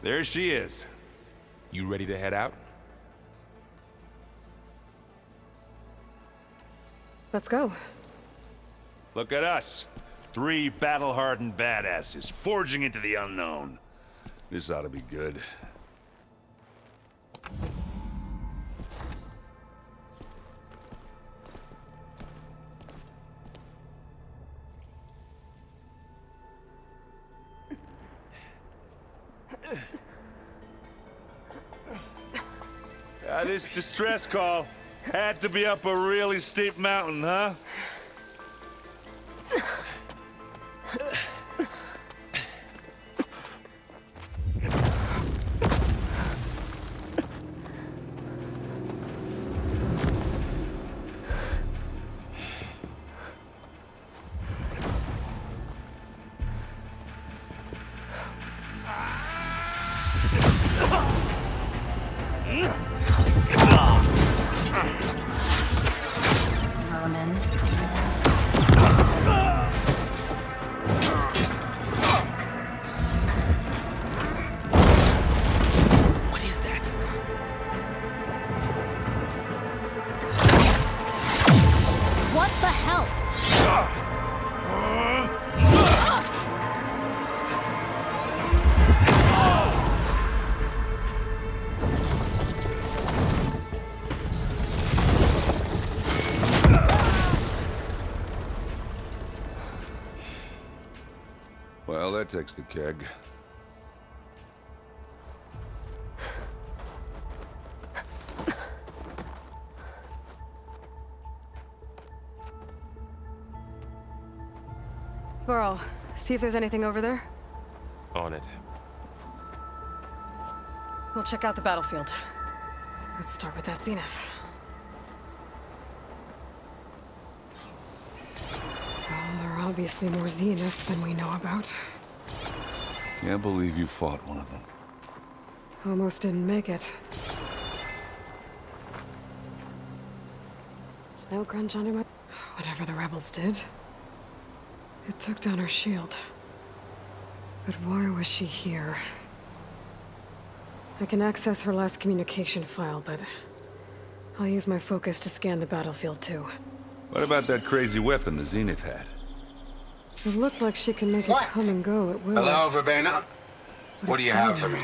There she is. You ready to head out? Let's go. Look at us. 3 battle-hardened badasses forging into the unknown. This ought to be good. This distress call had to be up a really steep mountain, huh? Well, that takes the keg. Burrow, see if there's anything over there. On it. We'll check out the battlefield. Let's start with that zenith. Well, there are obviously more zeniths than we know about. Can't believe you fought one of them. Almost didn't make it. Snow crunch under my... Whatever the rebels did, it took down her shield. But why was she here? I can access her last communication file, but I'll use my focus to scan the battlefield too. What about that crazy weapon the Zenith had? It looked like she can make it come and go at will. Hello, Verbena? What do you have for me?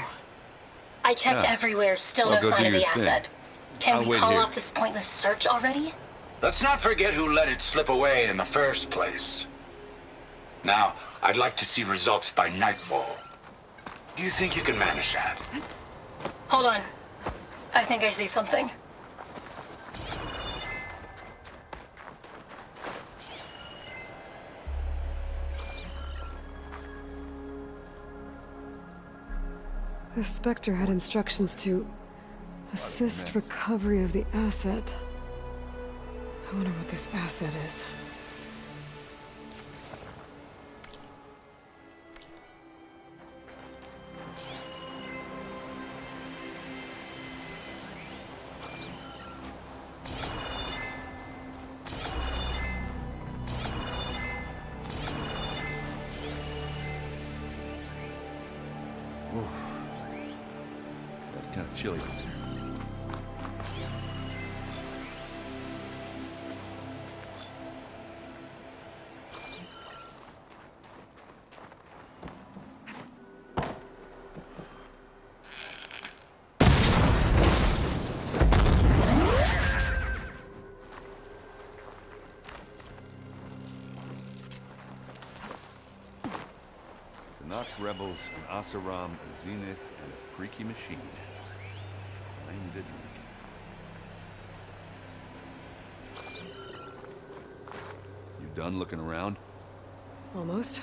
I checked everywhere, still no sign of the asset. Can we call off this pointless search already? Let's not forget who let it slip away in the first place. Now, I'd like to see results by nightfall. Do you think you can manage that? Hold on. I think I see something. The Spectre had instructions to assist recovery of the asset. I wonder what this asset is. Kind of chilly out there. The Nox rebels, an Oseram, a Zenith, and a freaky machine. You done looking around? Almost.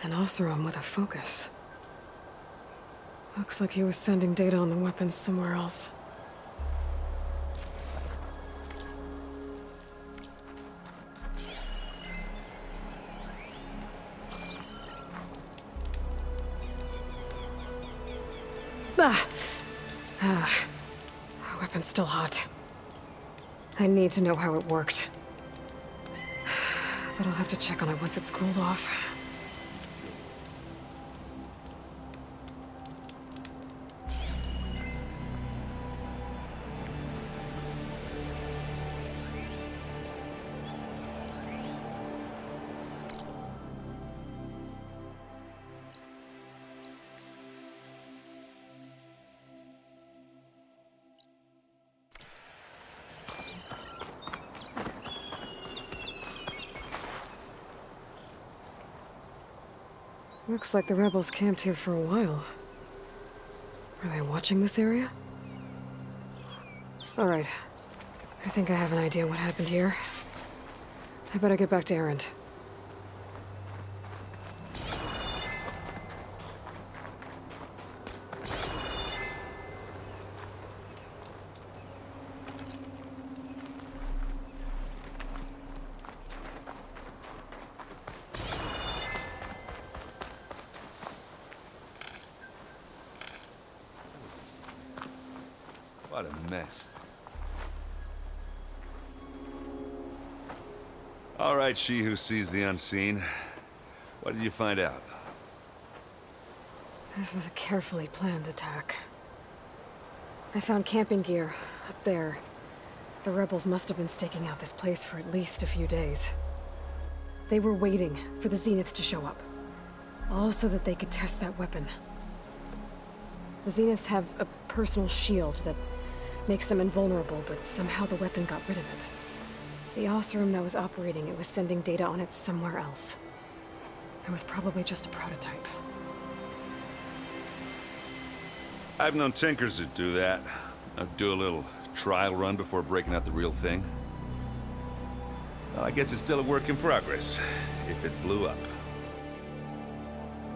An Oseram with a focus. Looks like he was sending data on the weapons somewhere else. The weapon's still hot. I need to know how it worked. But I'll have to check on it once it's cooled off. Looks like the rebels camped here for a while. Are they watching this area? All right. I think I have an idea what happened here. I better get back to Erend. What a mess. All right, she who sees the unseen. What did you find out? This was a carefully planned attack. I found camping gear up there. The rebels must have been staking out this place for at least a few days. They were waiting for the Zeniths to show up, all so that they could test that weapon. The Zeniths have a personal shield that makes them invulnerable, but somehow the weapon got rid of it. The Oseram that was operating it was sending data on it somewhere else. It was probably just a prototype. I've known tinkers that do that. I'd do a little trial run before breaking out the real thing. Well, I guess it's still a work in progress, if it blew up.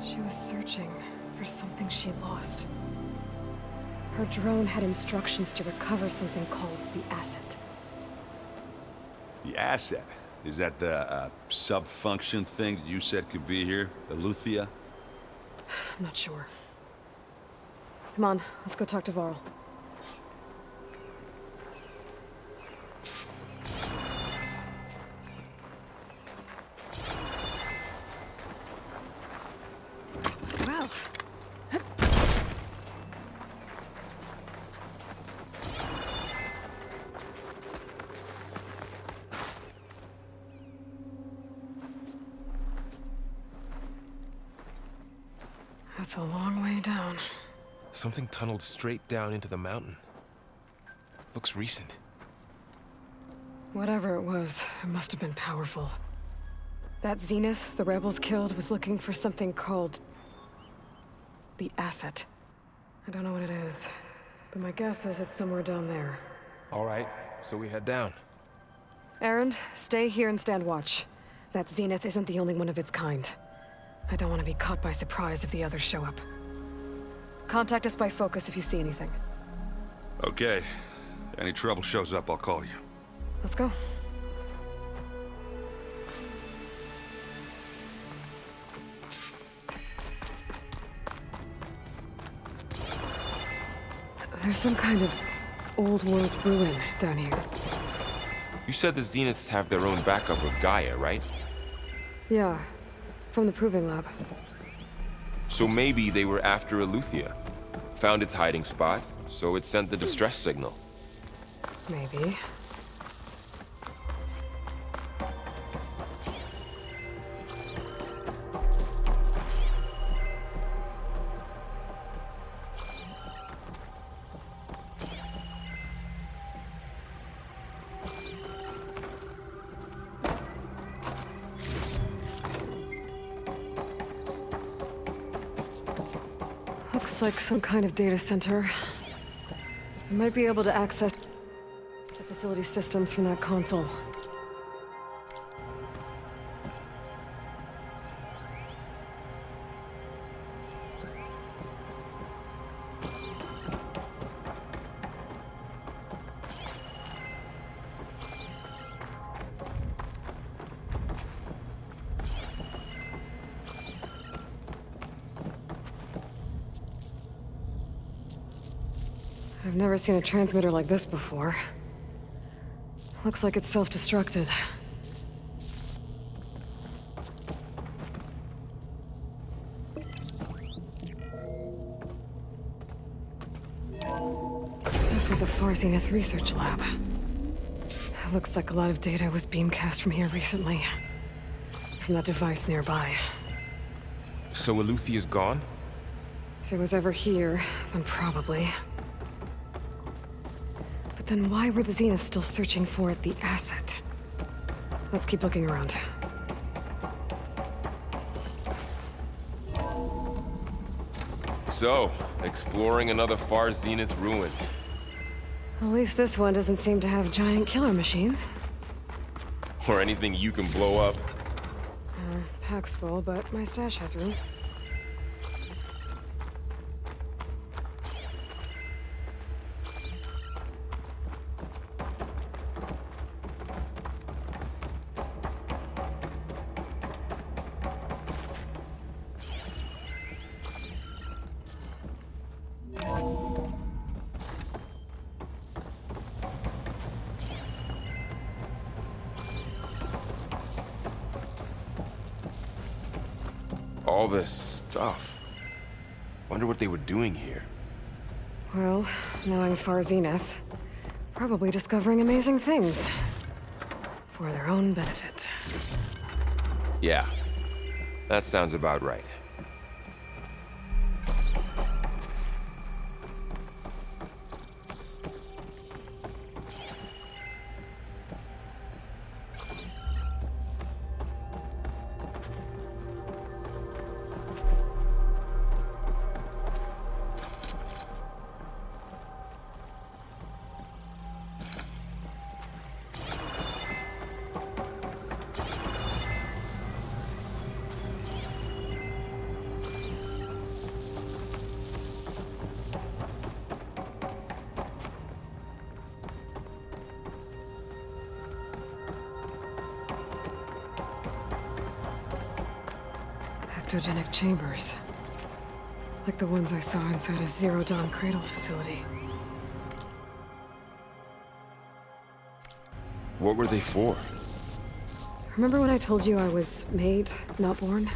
She was searching for something she lost. Her drone had instructions to recover something called the asset. The asset? Is that the sub-function thing that you said could be here? The Luthia? I'm not sure. Come on, let's go talk to Varl. Well. That's a long way down. Something tunneled straight down into the mountain. Looks recent. Whatever it was, it must have been powerful. That Zenith the rebels killed was looking for something called the asset. I don't know what it is, but my guess is it's somewhere down there. All right, so we head down. Erend, stay here and stand watch. That Zenith isn't the only one of its kind. I don't want to be caught by surprise if the others show up. Contact us by focus if you see anything. Okay. Any trouble shows up, I'll call you. Let's go. There's some kind of old-world ruin down here. You said the Zeniths have their own backup of Gaia, right? Yeah, from the Proving Lab. So maybe they were after Eleuthia. Found its hiding spot, so it sent the distress signal. Maybe. Looks like some kind of data center. I might be able to access the facility systems from that console. I've never seen a transmitter like this before. Looks like it's self-destructed. This was a Far Zenith research lab. It looks like a lot of data was beamcast from here recently. From that device nearby. So Eluthia's gone? If it was ever here, then probably. But then why were the Zeniths still searching for the asset? Let's keep looking around. So, exploring another Far Zenith ruin. At least this one doesn't seem to have giant killer machines. Or anything you can blow up. Pack's full, but my stash has room. All this stuff. Wonder what they were doing here. Well, knowing Far Zenith, probably discovering amazing things. For their own benefit. Yeah, that sounds about right. Ectogenic chambers. Like the ones I saw inside a Zero Dawn cradle facility. What were they for? Remember when I told you I was made, not born?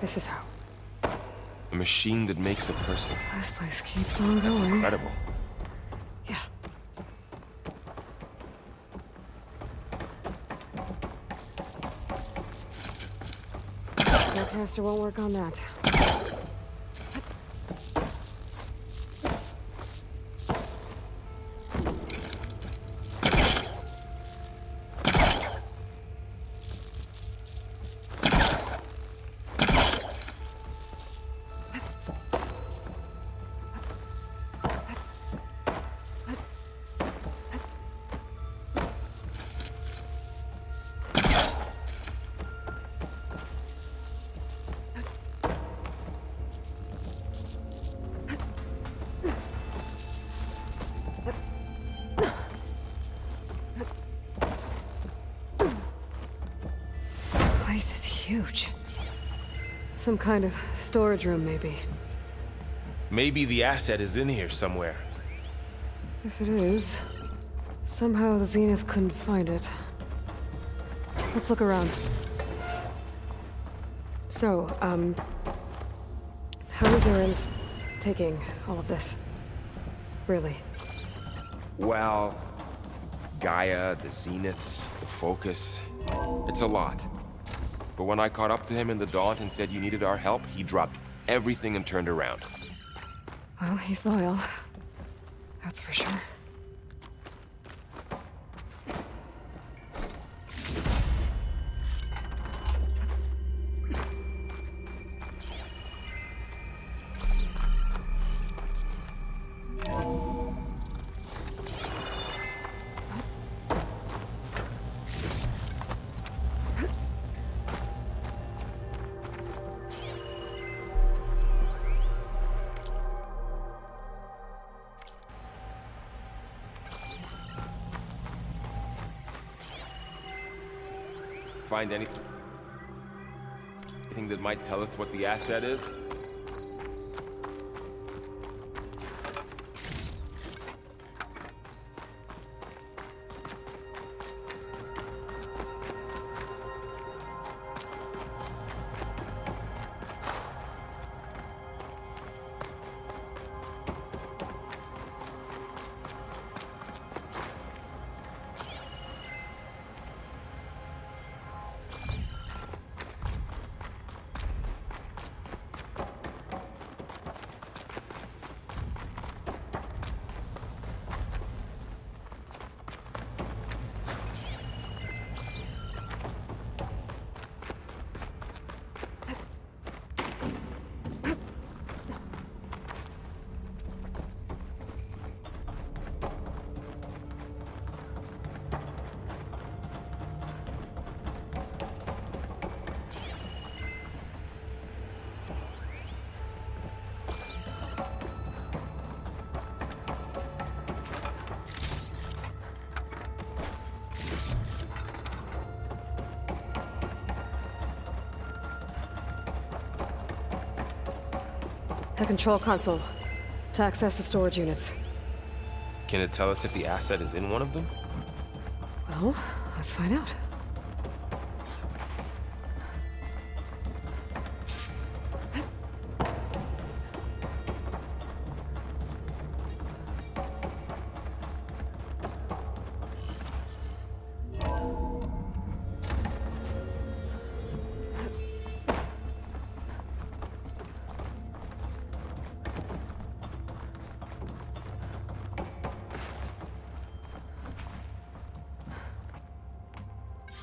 This is how. A machine that makes a person. This place keeps on going. That's incredible. Yeah. Snapcaster won't work on that. This is huge. Some kind of storage room, maybe. Maybe the asset is in here somewhere. If it is, somehow the Zenith couldn't find it. Let's look around. So, how is Erend taking all of this? Really? Well, Gaia, the Zeniths, the Focus. It's a lot. But when I caught up to him in the Daunt and said you needed our help, he dropped everything and turned around. Well, he's loyal. That's for sure. Find anything that might tell us what the asset is? The control console. To access the storage units. Can it tell us if the asset is in one of them? Well, let's find out.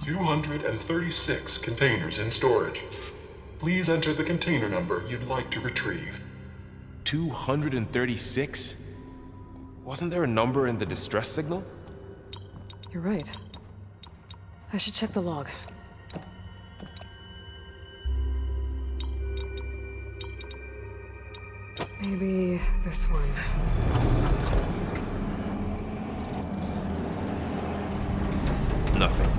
$236 containers in storage. Please enter the container number you'd like to retrieve. 236? Wasn't there a number in the distress signal? You're right. I should check the log. Maybe this one. Nothing.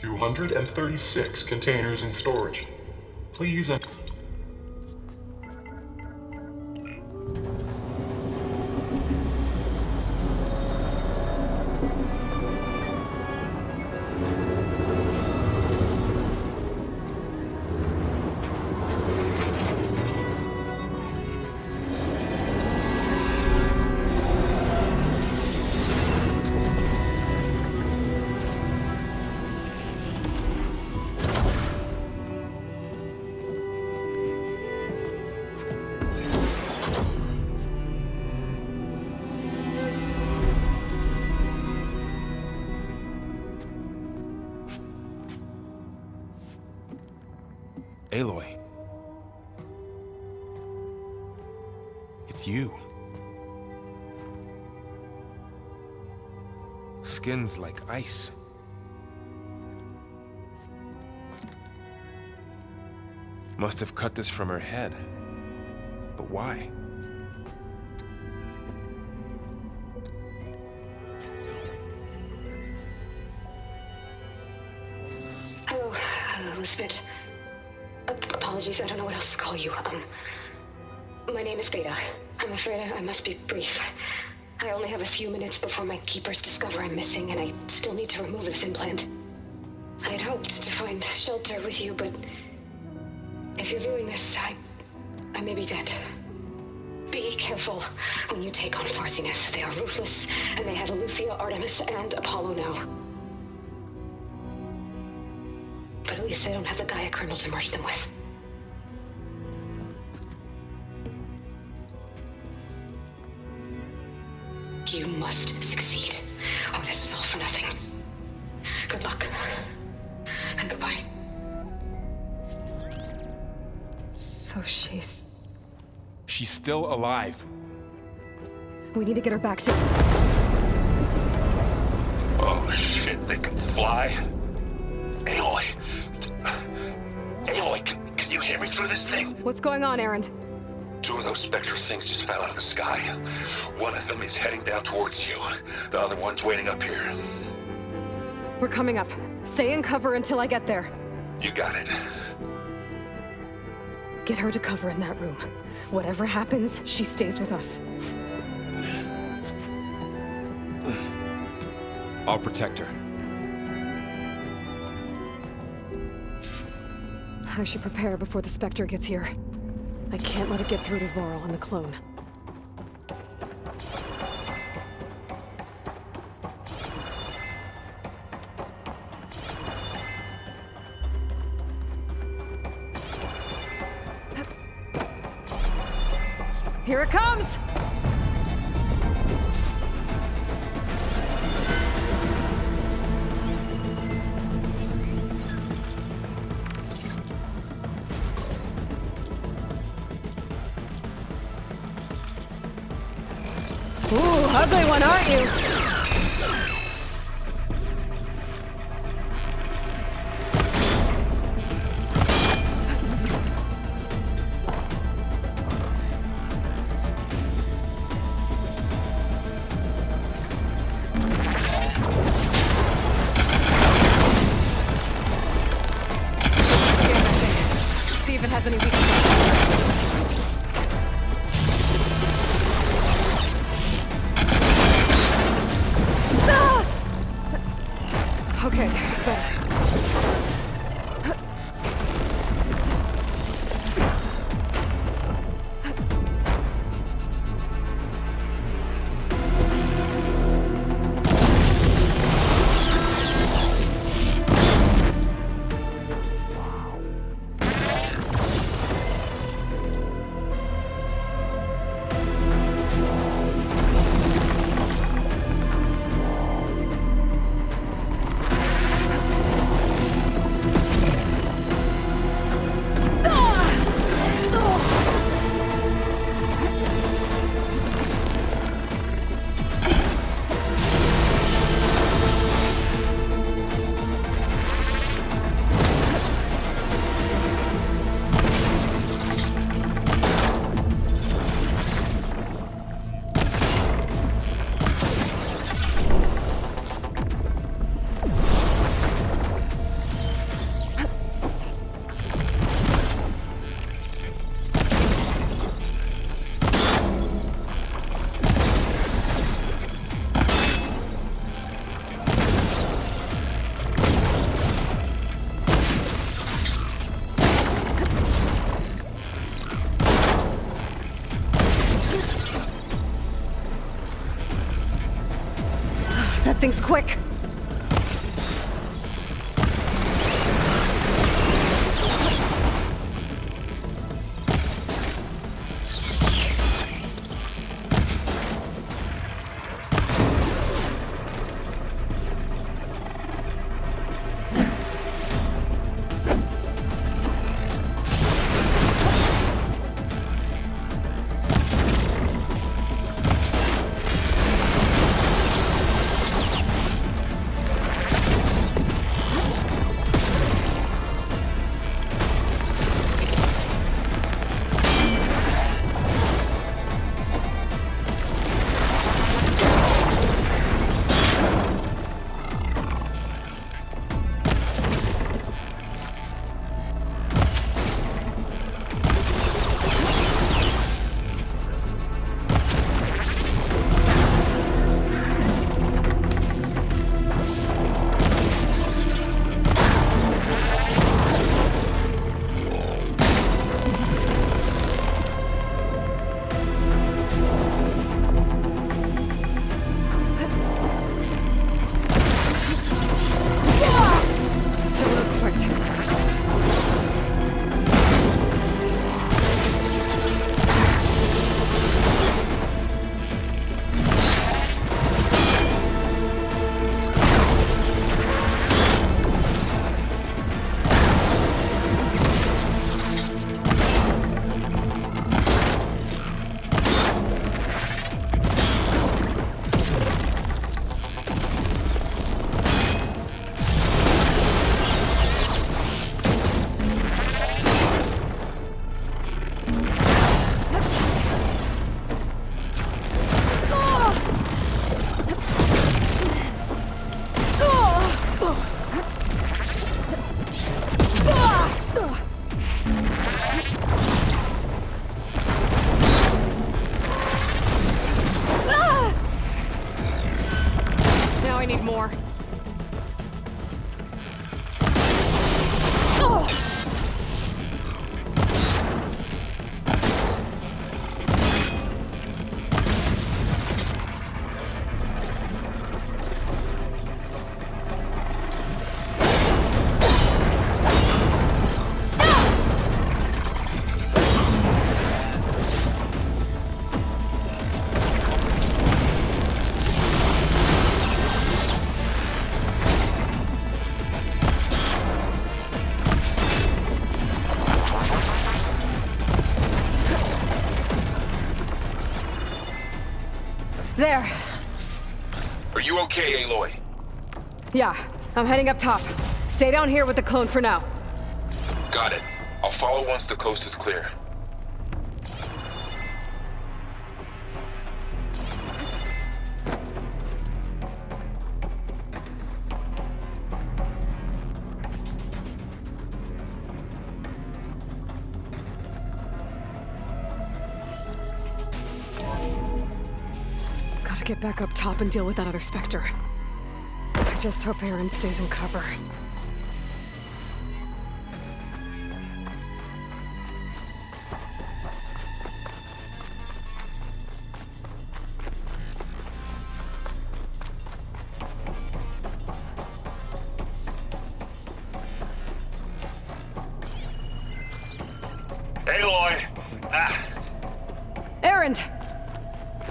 $236 containers in storage. Please enter. Aloy. It's you. Skin's like ice. Must have cut this from her head. But why? Hello, Elizabeth. Apologies, I don't know what else to call you. My name is Beta. I'm afraid I must be brief. I only have a few minutes before my keepers discover I'm missing, and I still need to remove this implant. I had hoped to find shelter with you, but if you're viewing this, I may be dead. Be careful when you take on Far Zenith. They are ruthless, and they have Aletheia, Artemis, and Apollo now. But at least they don't have the Gaia kernel to merge them with. You must succeed, or this was all for nothing. Good luck. And goodbye. So she's still alive. We need to get her back to... Oh shit, they can fly? Aloy. Aloy, can you hear me through this thing? What's going on, Erend? Two of those spectral things just fell out of the sky. One of them is heading down towards you. The other one's waiting up here. We're coming up. Stay in cover until I get there. You got it. Get her to cover in that room. Whatever happens, she stays with us. I'll protect her. I should prepare before the Spectre gets here. I can't let it get through to Varl and the clone. Here it comes! Ooh, ugly one, aren't you? See if it has any weaknesses. Okay, better. That thing's quick. There. Are you okay, Aloy? Yeah, I'm heading up top. Stay down here with the clone for now. Got it. I'll follow once the coast is clear. Gotta get back up top and deal with that other Spectre. I just hope Aaron stays in cover. Aloy! Aaron!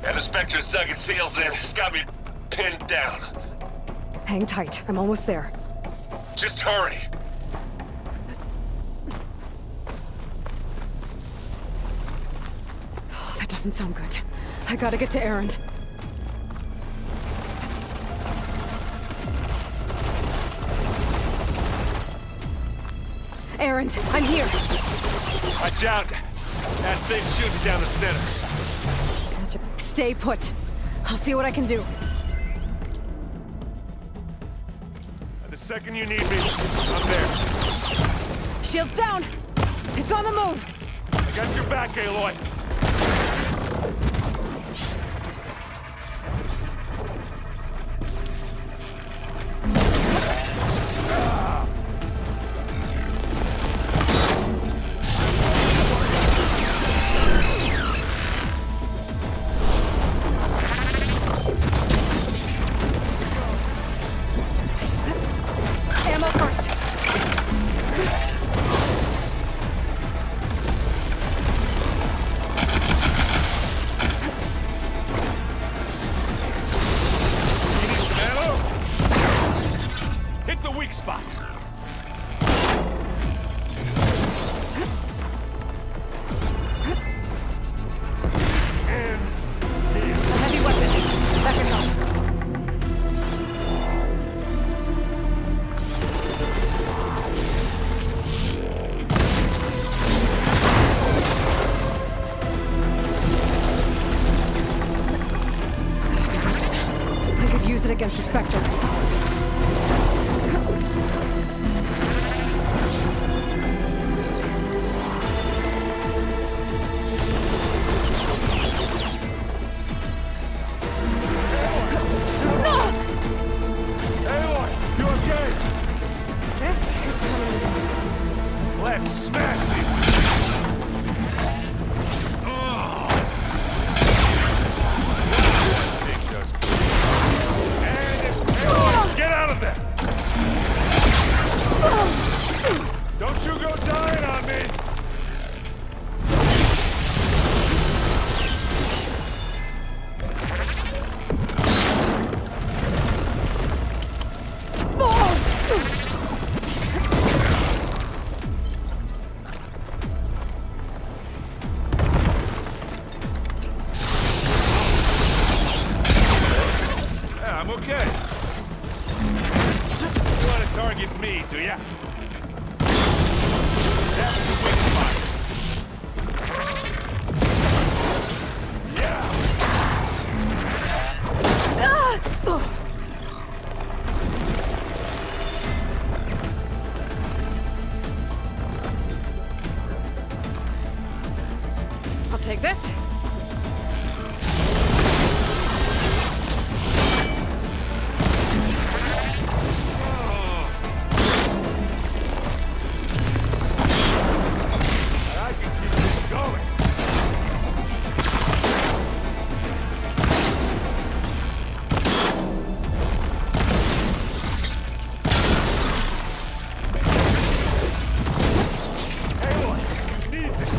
And the Spectre's dug its heels in. It's got me pinned down. Hang tight. I'm almost there. Just hurry. Oh, that doesn't sound good. I gotta get to Aaron. Aaron, I'm here. Watch out. That thing's shooting down the center. Gotcha. Stay put. I'll see what I can do. The second you need me, I'm there. Shield's down. It's on the move. I got your back, Aloy. Ammo first. Ammo? Hit the weak spot. And A heavy weapon. That can help. I could use it against the Spectre. Aloy, you okay? This is coming. Let's smash it. Get out of there! Don't you go dying on me! Yeah, I'm okay. You want to target me, do ya? That's the weak spot. Yeah! I'll take this. I can keep this going. Aloy, you need this.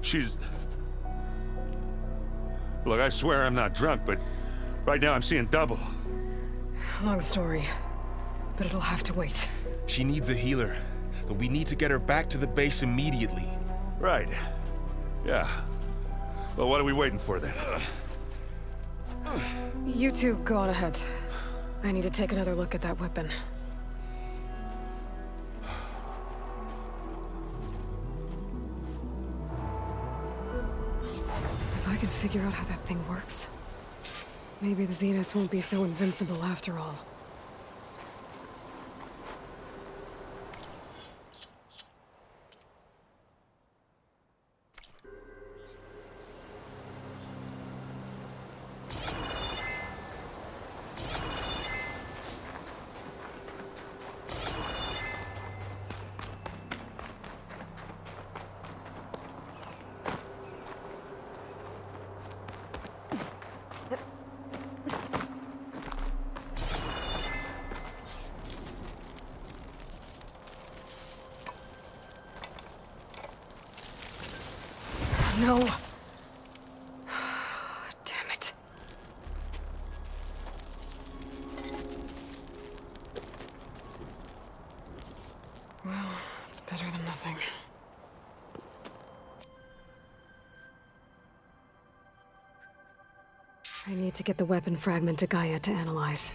She's... Look, I swear I'm not drunk, but right now I'm seeing double. Long story, but it'll have to wait. She needs a healer, but we need to get her back to the base immediately. Right. Yeah. Well, what are we waiting for then? You two go on ahead. I need to take another look at that weapon. If I can figure out how that thing works, maybe the Zeniths won't be so invincible after all. No. Damn it. Well, it's better than nothing. I need to get the weapon fragment to Gaia to analyze.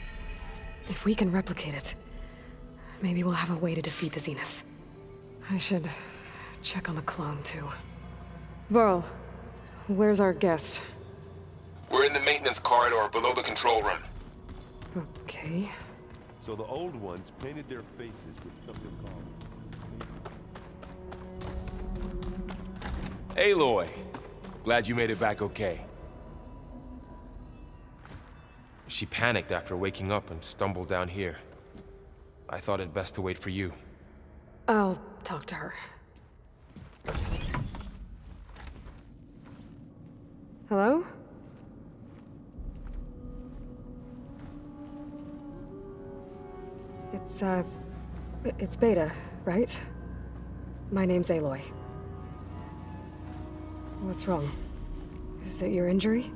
If we can replicate it, maybe we'll have a way to defeat the Zeniths. I should check on the clone, too. Varl, where's our guest? We're in the maintenance corridor below the control room. Okay. So the old ones painted their faces with something called... Aloy! Glad you made it back okay. She panicked after waking up and stumbled down here. I thought it best to wait for you. I'll talk to her. Hello? It's Beta, right? My name's Aloy. What's wrong? Is it your injury?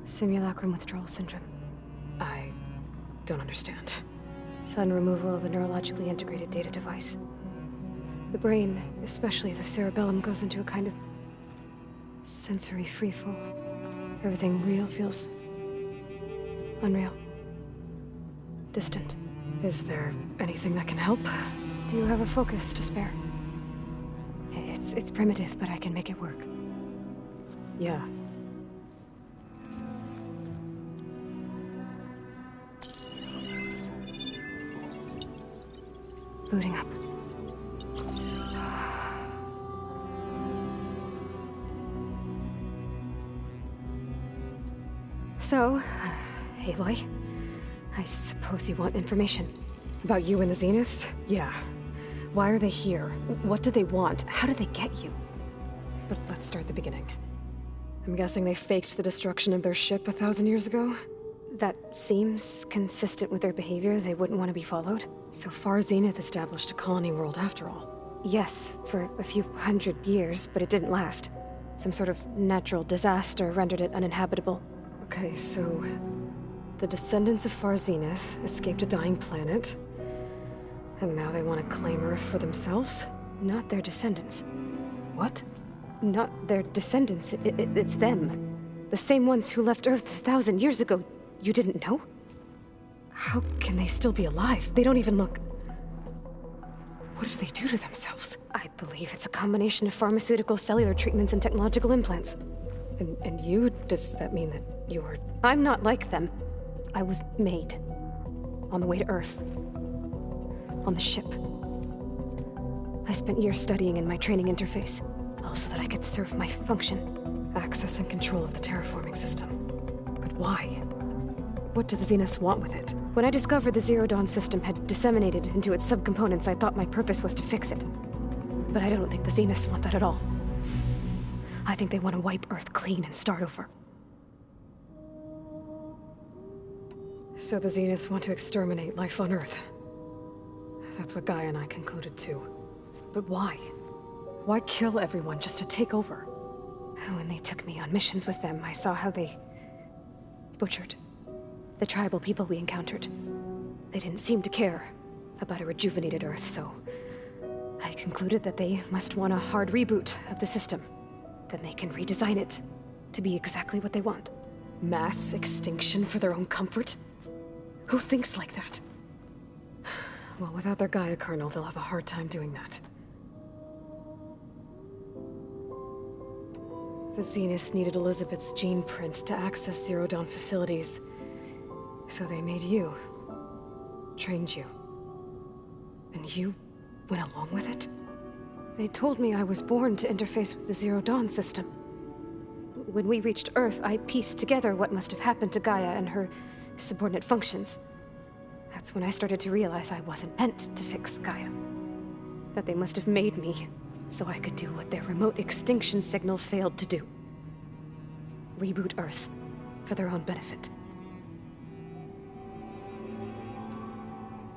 Simulacrum withdrawal syndrome. I don't understand. Sudden removal of a neurologically integrated data device. The brain, especially the cerebellum, goes into a kind of sensory freefall. Everything real feels unreal. Distant. Is there anything that can help? Do you have a focus to spare? It's primitive, but I can make it work. Yeah. Booting up. So, Aloy, I suppose you want information. About you and the Zeniths? Yeah. Why are they here? What do they want? How did they get you? But let's start at the beginning. I'm guessing they faked the destruction of their ship 1,000 years ago? That seems consistent with their behavior. They wouldn't want to be followed. So Far Zenith established a colony world after all. Yes, for a few hundred years, but it didn't last. Some sort of natural disaster rendered it uninhabitable. Okay, so the descendants of Far Zenith escaped a dying planet, and now they want to claim Earth for themselves? Not their descendants. What? Not their descendants. It's them. The same ones who left Earth 1,000 years ago. You didn't know? How can they still be alive? They don't even look... What did they do to themselves? I believe it's a combination of pharmaceutical, cellular treatments, and technological implants. And you? Does that mean that you're... I'm not like them. I was made. On the way to Earth. On the ship. I spent years studying in my training interface, all so that I could serve my function. Access and control of the terraforming system. But why? What do the Zeniths want with it? When I discovered the Zero Dawn system had disseminated into its subcomponents, I thought my purpose was to fix it. But I don't think the Zeniths want that at all. I think they want to wipe Earth clean and start over. So the Zeniths want to exterminate life on Earth. That's what Gaia and I concluded too. But why? Why kill everyone just to take over? When they took me on missions with them, I saw how they butchered the tribal people we encountered. They didn't seem to care about a rejuvenated Earth, so I concluded that they must want a hard reboot of the system. Then they can redesign it to be exactly what they want. Mass extinction for their own comfort? Who thinks like that? Well, without their Gaia kernel, they'll have a hard time doing that. The Zeniths needed Elizabeth's gene print to access Zero Dawn facilities. So they made you. Trained you. And you went along with it? They told me I was born to interface with the Zero Dawn system. When we reached Earth, I pieced together what must have happened to Gaia and her subordinate functions. That's when I started to realize I wasn't meant to fix Gaia. That they must have made me so I could do what their remote extinction signal failed to do. Reboot Earth for their own benefit.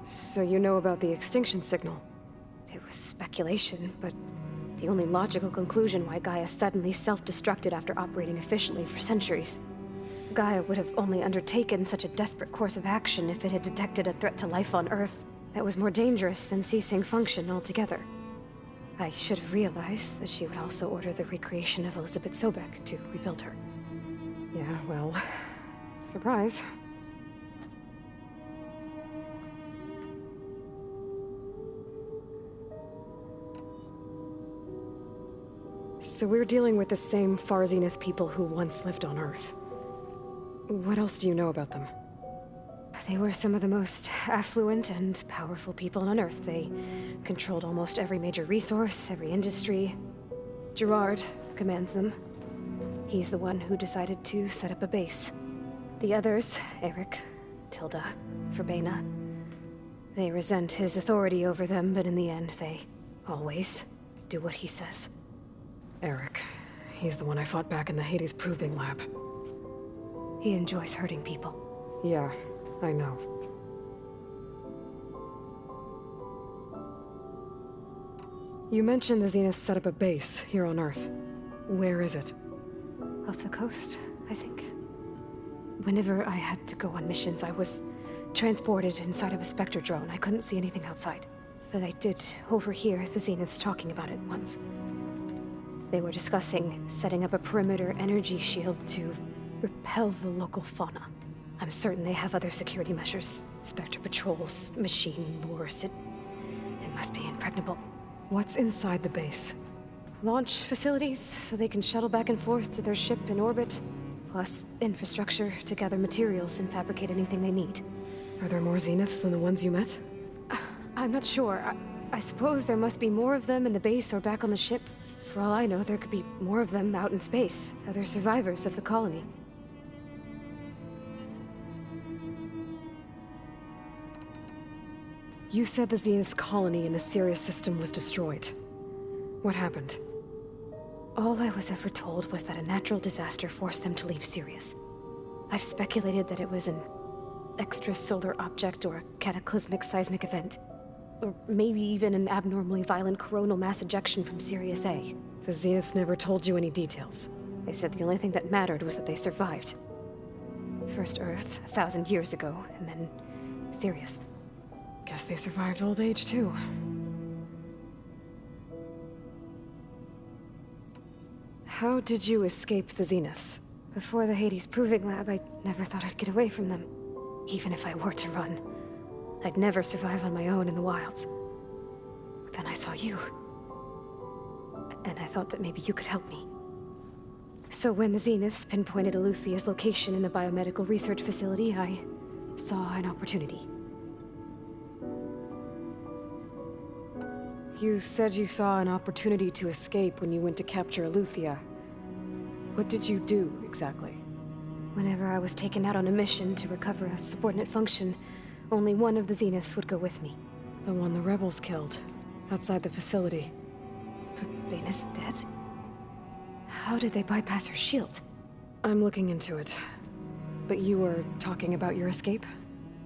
So you know about the extinction signal? It was speculation, but the only logical conclusion why Gaia suddenly self-destructed after operating efficiently for centuries. Gaia would have only undertaken such a desperate course of action if it had detected a threat to life on Earth that was more dangerous than ceasing function altogether. I should have realized that she would also order the recreation of Elizabeth Sobek to rebuild her. Yeah, well, surprise. So we're dealing with the same Far Zenith people who once lived on Earth. What else do you know about them? They were some of the most affluent and powerful people on Earth. They controlled almost every major resource, every industry. Gerard commands them. He's the one who decided to set up a base. The others, Eric, Tilda, Verbena, they resent his authority over them, but in the end, they always do what he says. Eric. He's the one I fought back in the Hades Proving Lab. He enjoys hurting people. Yeah, I know. You mentioned the Zeniths set up a base here on Earth. Where is it? Off the coast, I think. Whenever I had to go on missions, I was transported inside of a Spectre drone. I couldn't see anything outside. But I did overhear the Zeniths talking about it once. They were discussing setting up a perimeter energy shield to repel the local fauna. I'm certain they have other security measures. Spectre patrols, machine lures. It must be impregnable. What's inside the base? Launch facilities, so they can shuttle back and forth to their ship in orbit. Plus, infrastructure to gather materials and fabricate anything they need. Are there more Zeniths than the ones you met? I'm not sure. I suppose there must be more of them in the base or back on the ship. For all I know, there could be more of them out in space. Other survivors of the colony. You said the Zenith's colony in the Sirius system was destroyed. What happened? All I was ever told was that a natural disaster forced them to leave Sirius. I've speculated that it was an extrasolar object or a cataclysmic seismic event. Or maybe even an abnormally violent coronal mass ejection from Sirius A. The Zeniths never told you any details. They said the only thing that mattered was that they survived. First Earth, 1,000 years ago, and then Sirius. Guess they survived old age, too. How did you escape the Zeniths? Before the Hades Proving Lab, I never thought I'd get away from them. Even if I were to run. I'd never survive on my own in the wilds. But then I saw you. And I thought that maybe you could help me. So when the Zeniths pinpointed Eluthia's location in the biomedical research facility, I saw an opportunity. You said you saw an opportunity to escape when you went to capture Eluthia. What did you do, exactly? Whenever I was taken out on a mission to recover a subordinate function, only one of the Zeniths would go with me. The one the rebels killed, outside the facility. Verbena's dead? How did they bypass her shield? I'm looking into it. But you were talking about your escape?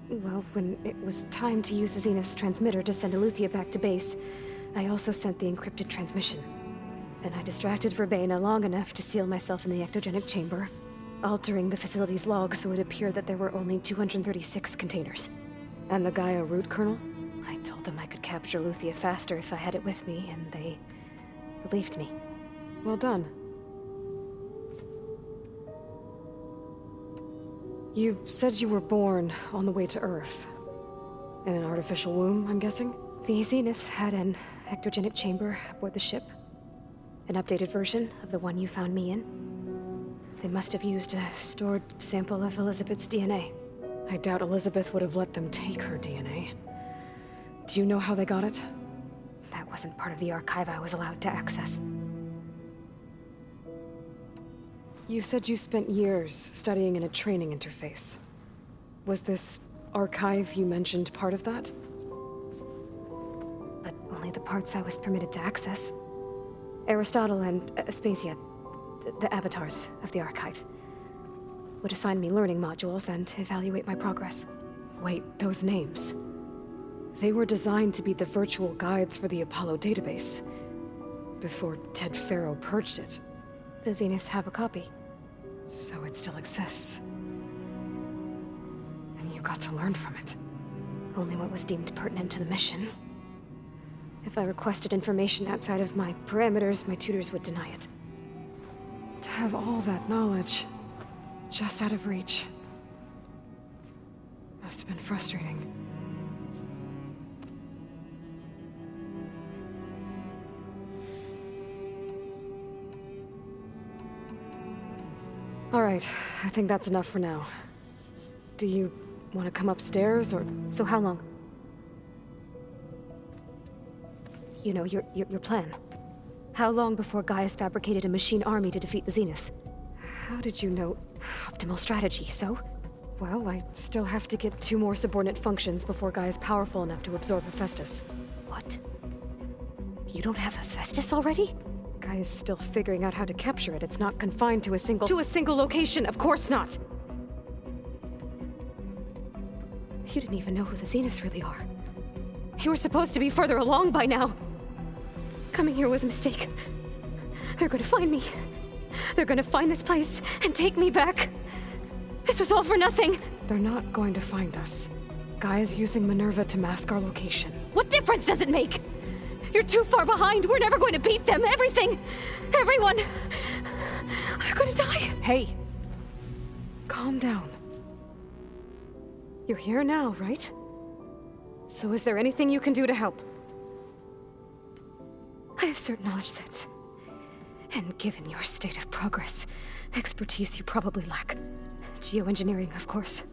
Well, when it was time to use the Zenith's transmitter to send Eluthia back to base, I also sent the encrypted transmission. Then I distracted Verbena long enough to seal myself in the ectogenic chamber, altering the facility's log so it appeared that there were only 236 containers. And the Gaia root kernel? I told them I could capture Luthia faster if I had it with me, and they believed me. Well done. You said you were born on the way to Earth. In an artificial womb, I'm guessing? The Zeniths had an ectogenic chamber aboard the ship. An updated version of the one you found me in. They must have used a stored sample of Elizabeth's DNA. I doubt Elizabeth would have let them take her DNA. Do you know how they got it? That wasn't part of the archive I was allowed to access. You said you spent years studying in a training interface. Was this archive you mentioned part of that? But only the parts I was permitted to access. Aristotle and Aspasia, the avatars of the archive, would assign me learning modules and evaluate my progress. Wait, those names. They were designed to be the virtual guides for the Apollo database, before Ted Faro purged it. The Zeniths have a copy. So it still exists. And you got to learn from it. Only what was deemed pertinent to the mission. If I requested information outside of my parameters, my tutors would deny it. To have all that knowledge, just out of reach. Must have been frustrating. All right, I think that's enough for now. Do you want to come upstairs, or...? So how long? You know, your plan. How long before Gaius fabricated a machine army to defeat the Zeniths? How did you know? Optimal strategy, so? Well, I still have to get 2 more subordinate functions before Gaia is powerful enough to absorb Hephaestus. What? You don't have Hephaestus already? Gaia is still figuring out how to capture it. It's not confined to a single... To a single location, of course not! You didn't even know who the Zeniths really are. You were supposed to be further along by now! Coming here was a mistake. They're gonna find me. They're gonna find this place and take me back. This was all for nothing. They're not going to find us. Gaia's using Minerva to mask our location. What difference does it make? You're too far behind. We're never going to beat them. Everything, everyone, are gonna die. Hey, calm down. You're here now, right? So is there anything you can do to help? I have certain knowledge sets. And given your state of progress, expertise you probably lack. Geoengineering, of course.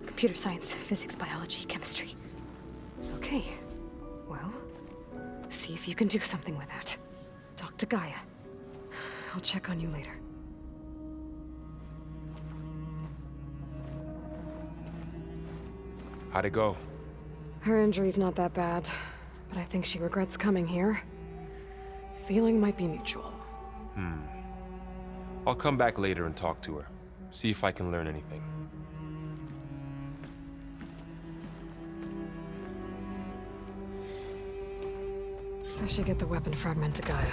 Computer science, physics, biology, chemistry. Okay. Well, see if you can do something with that. Talk to Gaia. I'll check on you later. How'd it go? Her injury's not that bad, but I think she regrets coming here. Feeling might be mutual. I'll come back later and talk to her. See if I can learn anything. I should get the weapon fragment to Gaia.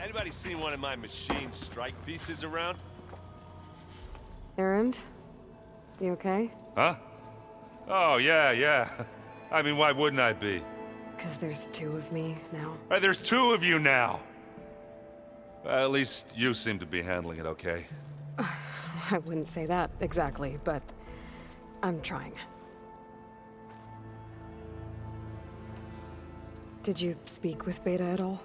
Anybody seen one of my machine strike pieces around? Errand? You okay? Huh? Oh, yeah. I mean, why wouldn't I be? 'Cause there's 2 of me now. Right, there's 2 of you now! At least you seem to be handling it okay. I wouldn't say that exactly, but I'm trying. Did you speak with Beta at all?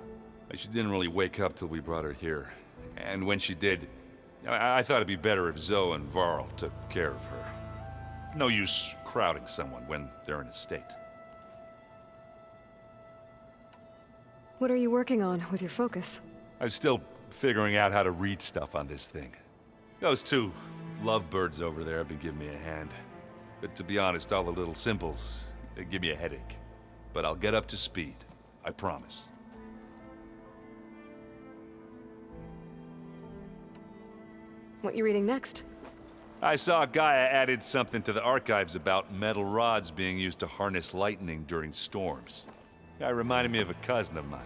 She didn't really wake up till we brought her here. And when she did, I thought it'd be better if Zoe and Varl took care of her. No use crowding someone when they're in a state. What are you working on with your focus? I'm still figuring out how to read stuff on this thing. Those 2 lovebirds over there have been giving me a hand. But to be honest, all the little symbols, they give me a headache. But I'll get up to speed. I promise. What you reading next? I saw Gaia added something to the archives about metal rods being used to harness lightning during storms. Guy reminded me of a cousin of mine.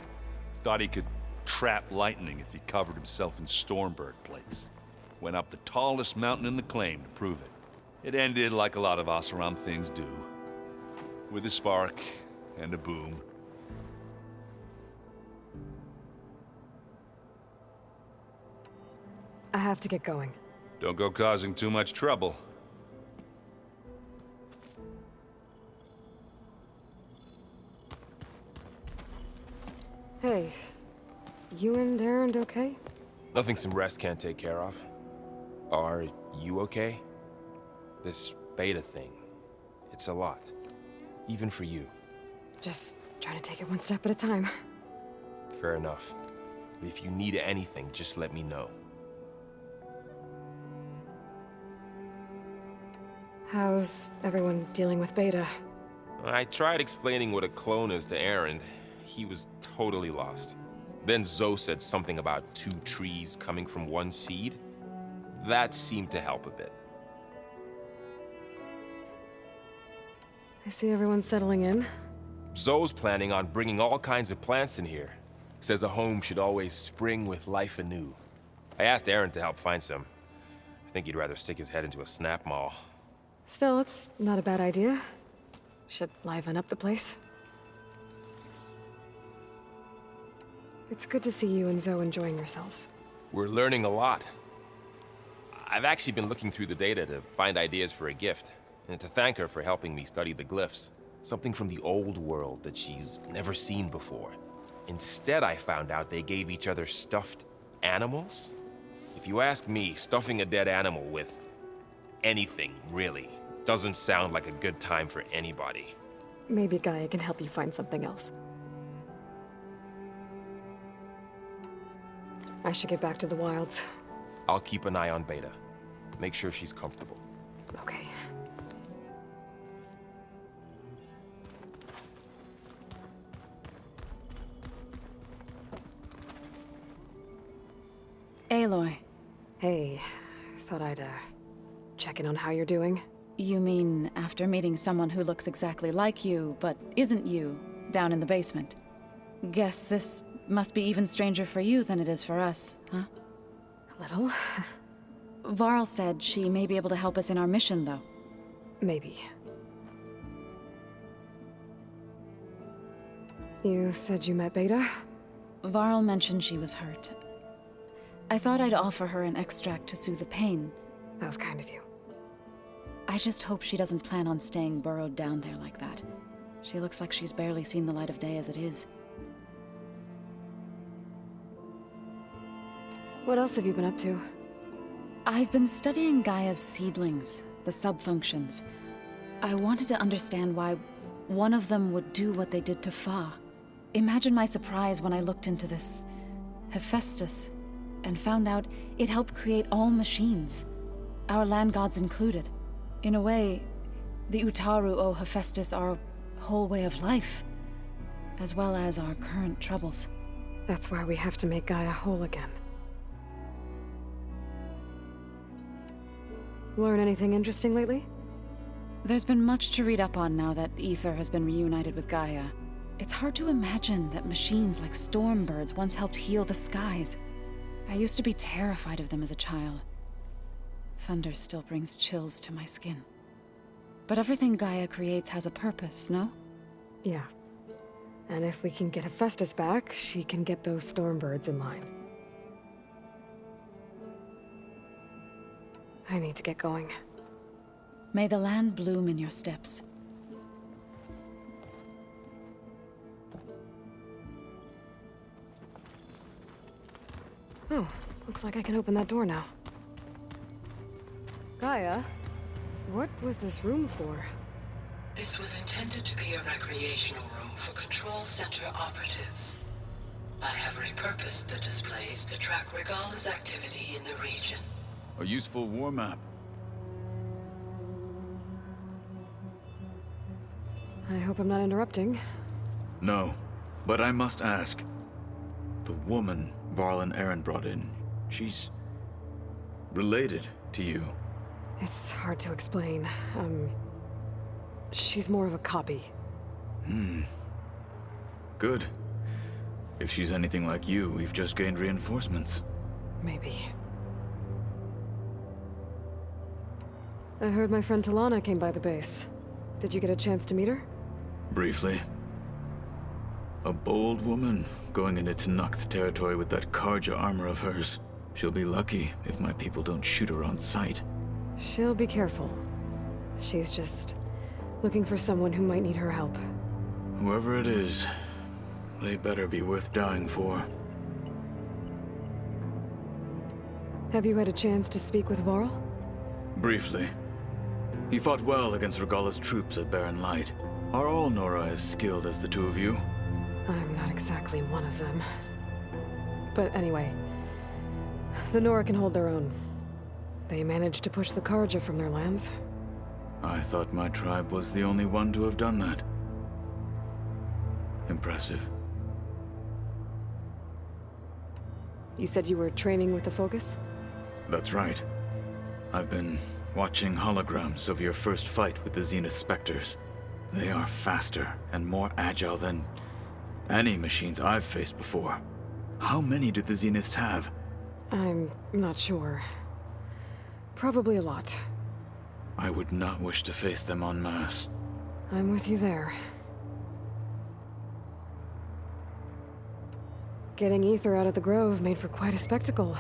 Thought he could trap lightning if he covered himself in Stormbird plates. Went up the tallest mountain in the claim to prove it. It ended like a lot of Oseram things do. With a spark and a boom. I have to get going. Don't go causing too much trouble. Hey, you and Aaron okay? Nothing some rest can't take care of. Are you okay? This beta thing, it's a lot. Even for you. Just trying to take it one step at a time. Fair enough. If you need anything, just let me know. How's everyone dealing with Beta? I tried explaining what a clone is to Aaron. He was totally lost. Then Zoe said something about 2 trees coming from 1 seed. That seemed to help a bit. I see everyone's settling in. Zoe's planning on bringing all kinds of plants in here. Says a home should always spring with life anew. I asked Aaron to help find some. I think he'd rather stick his head into a snap mall. Still, it's not a bad idea. Should liven up the place. It's good to see you and Zoe enjoying yourselves. We're learning a lot. I've actually been looking through the data to find ideas for a gift, and to thank her for helping me study the glyphs. Something from the old world that she's never seen before. Instead, I found out they gave each other stuffed animals. If you ask me, stuffing a dead animal with anything, really, doesn't sound like a good time for anybody. Maybe Gaia can help you find something else. I should get back to the wilds. I'll keep an eye on Beta. Make sure she's comfortable. Okay. Aloy. Hey, thought I'd, check in on how you're doing. You mean after meeting someone who looks exactly like you, but isn't you, down in the basement? Guess this must be even stranger for you than it is for us, huh? A little. Varl said she may be able to help us in our mission, though. Maybe. You said you met Beta? Varl mentioned she was hurt. I thought I'd offer her an extract to soothe the pain. That was kind of you. I just hope she doesn't plan on staying burrowed down there like that. She looks like she's barely seen the light of day as it is. What else have you been up to? I've been studying Gaia's seedlings, the subfunctions. I wanted to understand why one of them would do what they did to Fa. Imagine my surprise when I looked into this Hephaestus and found out it helped create all machines, our land gods included. In a way, the Utaru owe Hephaestus our whole way of life, as well as our current troubles. That's why we have to make Gaia whole again. Learn anything interesting lately? There's been much to read up on now that Ether has been reunited with Gaia. It's hard to imagine that machines like Stormbirds once helped heal the skies. I used to be terrified of them as a child. Thunder still brings chills to my skin. But everything Gaia creates has a purpose, no? Yeah. And if we can get Hephaestus back, she can get those Stormbirds in line. I need to get going. May the land bloom in your steps. Oh, looks like I can open that door now. Gaia, what was this room for? This was intended to be a recreational room for Control Center operatives. I have repurposed the displays to track Regala's activity in the region. A useful war map. I hope I'm not interrupting. No, but I must ask. The woman Varl and Aaron brought in, she's related to you. It's hard to explain. She's more of a copy. Good. If she's anything like you, we've just gained reinforcements. Maybe. I heard my friend Talana came by the base. Did you get a chance to meet her? Briefly. A bold woman, going into Tanakh territory with that Karja armor of hers. She'll be lucky if my people don't shoot her on sight. She'll be careful. She's just looking for someone who might need her help. Whoever it is, they better be worth dying for. Have you had a chance to speak with Varl? Briefly. He fought well against Regalla's troops at Barren Light. Are all Nora as skilled as the two of you? I'm not exactly one of them. But anyway, the Nora can hold their own. They managed to push the Karja from their lands. I thought my tribe was the only one to have done that. Impressive. You said you were training with the Focus? That's right. I've been watching holograms of your first fight with the Zenith Spectres. They are faster and more agile than any machines I've faced before. How many do the Zeniths have? I'm not sure. Probably a lot. I would not wish to face them en masse. I'm with you there. Getting Ether out of the Grove made for quite a spectacle.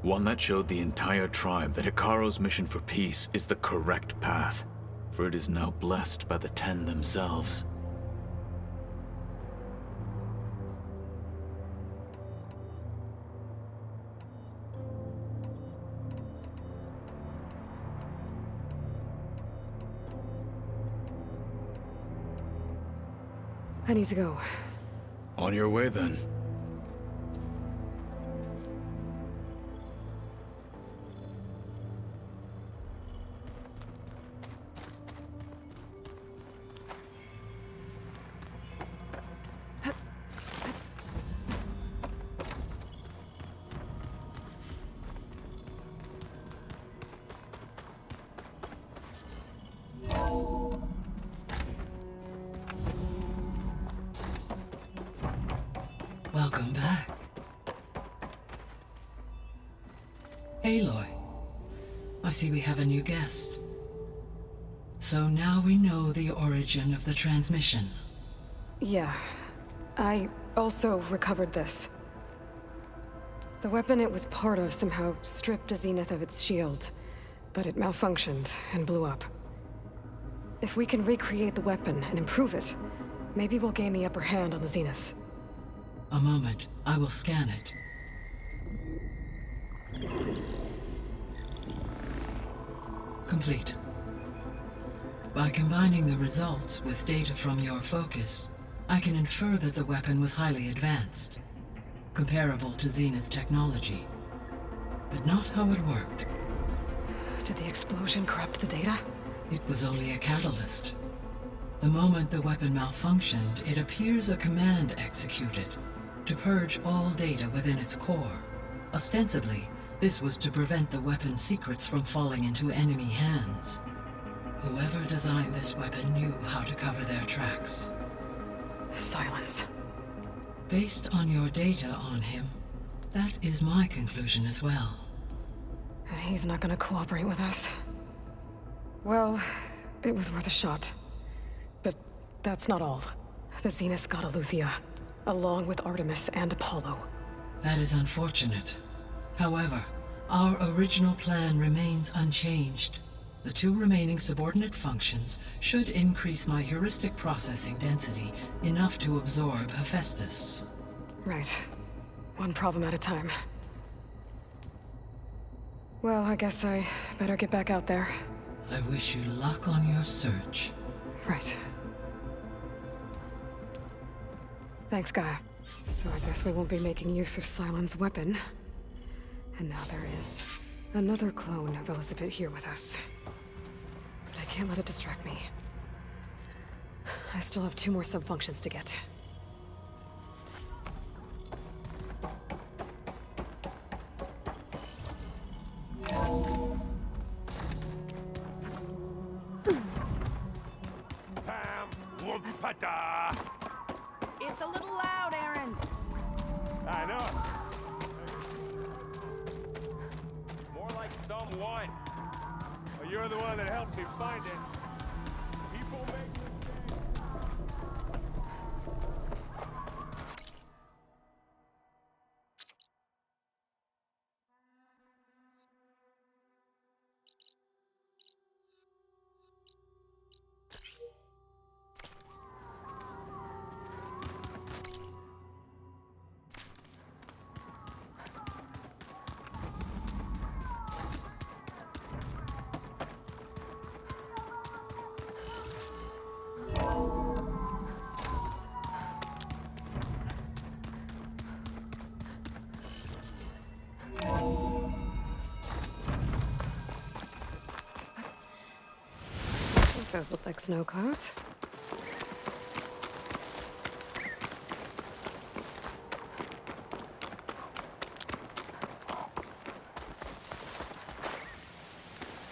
One that showed the entire tribe that Hikaru's mission for peace is the correct path, for it is now blessed by the Ten themselves. I need to go. On your way, then. Welcome back. Aloy, I see we have a new guest. So now we know the origin of the transmission. Yeah. I also recovered this. The weapon it was part of somehow stripped a Zenith of its shield, but it malfunctioned and blew up. If we can recreate the weapon and improve it, maybe we'll gain the upper hand on the Zeniths. A moment, I will scan it. Complete. By combining the results with data from your focus, I can infer that the weapon was highly advanced, comparable to Zenith technology, but not how it worked. Did the explosion corrupt the data? It was only a catalyst. The moment the weapon malfunctioned, it appears a command executed to purge all data within its core. Ostensibly, this was to prevent the weapon's secrets from falling into enemy hands. Whoever designed this weapon knew how to cover their tracks. Silence. Based on your data on him, that is my conclusion as well. And he's not gonna cooperate with us. Well, it was worth a shot. But that's not all. The Zeniths got Aletheia, along with Artemis and Apollo. That is unfortunate. However, our original plan remains unchanged. The two remaining subordinate functions should increase my heuristic processing density enough to absorb Hephaestus. Right. One problem at a time. Well, I guess I better get back out there. I wish you luck on your search. Right. Thanks, Gaia. So I guess we won't be making use of Sylens' weapon. And now there is another clone of Elizabeth here with us. But I can't let it distract me. I still have 2 more sub-functions to get. what? Well, you're the one that helped me find it. People make mistakes. Those look like snow clouds.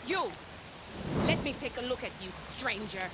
You! Let me take a look at you, stranger.